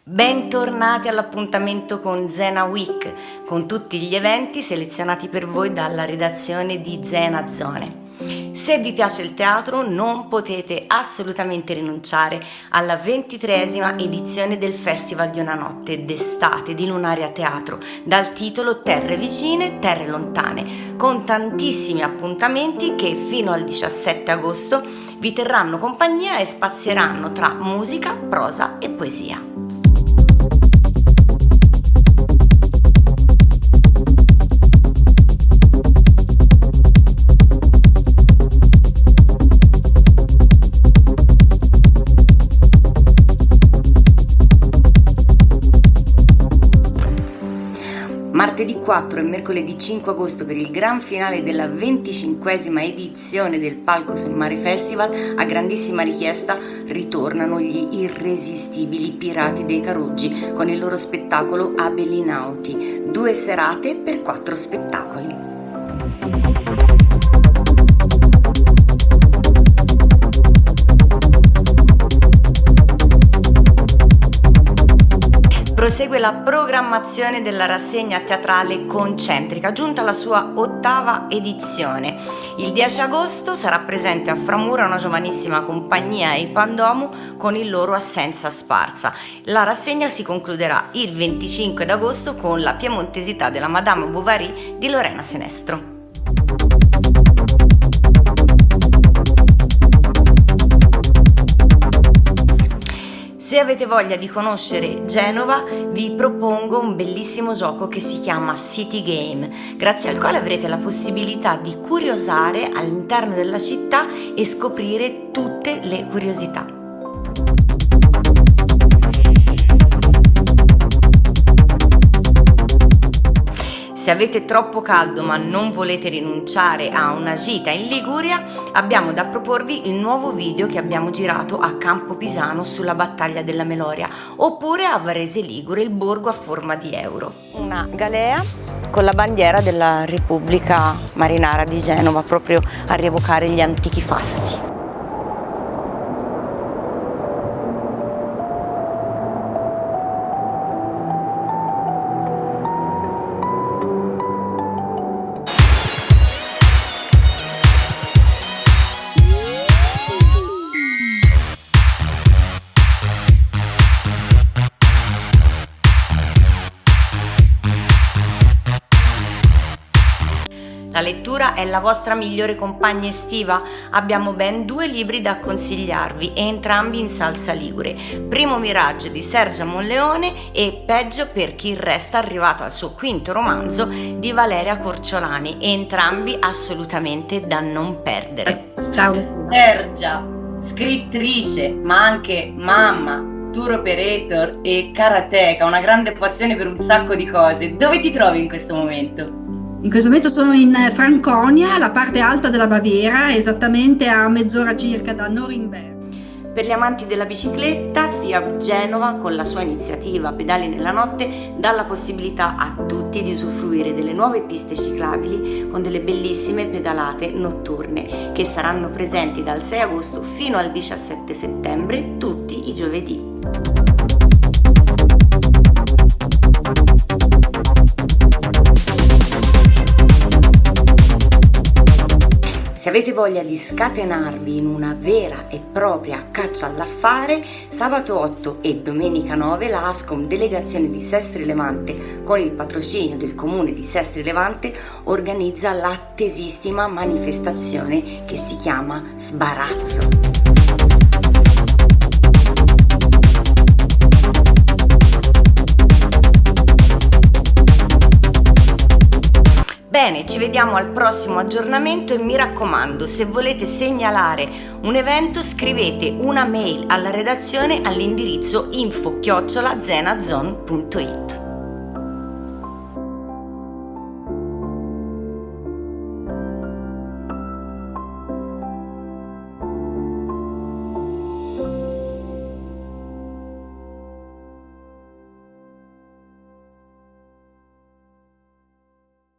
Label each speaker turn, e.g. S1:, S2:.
S1: Bentornati all'appuntamento con Zena Week, con tutti gli eventi selezionati per voi dalla redazione di Zena Zone. Se vi piace il teatro non potete assolutamente rinunciare alla 23esima edizione del Festival di una notte d'estate di Lunaria Teatro, dal titolo Terre vicine, terre lontane, con tantissimi appuntamenti che fino al 17 agosto vi terranno compagnia e spazieranno tra musica, prosa e poesia. Martedì 4 e mercoledì 5 agosto per il gran finale della 25esima edizione del Palco sul Mare Festival, a grandissima richiesta ritornano gli irresistibili Pirati dei Caruggi con il loro spettacolo Abelinauti, 2 serate per 4 spettacoli. Prosegue la programmazione della rassegna teatrale Concentrica, giunta alla sua 8ª edizione. Il 10 agosto sarà presente a Framura una giovanissima compagnia, i Pandomu, con il loro Assenza Sparsa. La rassegna si concluderà il 25 agosto con la piemontesità della Madame Bovary di Lorena Senestro. Se avete voglia di conoscere Genova, vi propongo un bellissimo gioco che si chiama City Game, grazie al quale avrete la possibilità di curiosare all'interno della città e scoprire tutte le curiosità. Se avete troppo caldo ma non volete rinunciare a una gita in Liguria, abbiamo da proporvi il nuovo video che abbiamo girato a Campo Pisano sulla battaglia della Meloria, oppure a Varese Ligure, il borgo a forma di euro. Una galea con la bandiera della Repubblica Marinara di Genova, proprio a rievocare gli antichi fasti. La lettura è la vostra migliore compagna estiva? Abbiamo ben 2 libri da consigliarvi, entrambi in salsa ligure. Primo Mirage di Sergia Monleone e Peggio per chi resta, arrivato al suo 5º romanzo, di Valeria Corciolani, entrambi assolutamente da non perdere.
S2: Ciao
S1: Sergia, scrittrice, ma anche mamma, tour operator e karateka, una grande passione per un sacco di cose. Dove ti trovi in questo momento?
S2: In questo momento sono in Franconia, la parte alta della Baviera, esattamente a mezz'ora circa da Norimberga.
S1: Per gli amanti della bicicletta, FIAB Genova, con la sua iniziativa Pedali nella notte, dà la possibilità a tutti di usufruire delle nuove piste ciclabili con delle bellissime pedalate notturne che saranno presenti dal 6 agosto fino al 17 settembre tutti i giovedì. Se avete voglia di scatenarvi in una vera e propria caccia all'affare, sabato 8 e domenica 9 la ASCOM Delegazione di Sestri Levante, con il patrocinio del comune di Sestri Levante, organizza l'attesissima manifestazione che si chiama Sbarazzo. Bene, ci vediamo al prossimo aggiornamento e mi raccomando, se volete segnalare un evento scrivete una mail alla redazione all'indirizzo info@zenazone.it.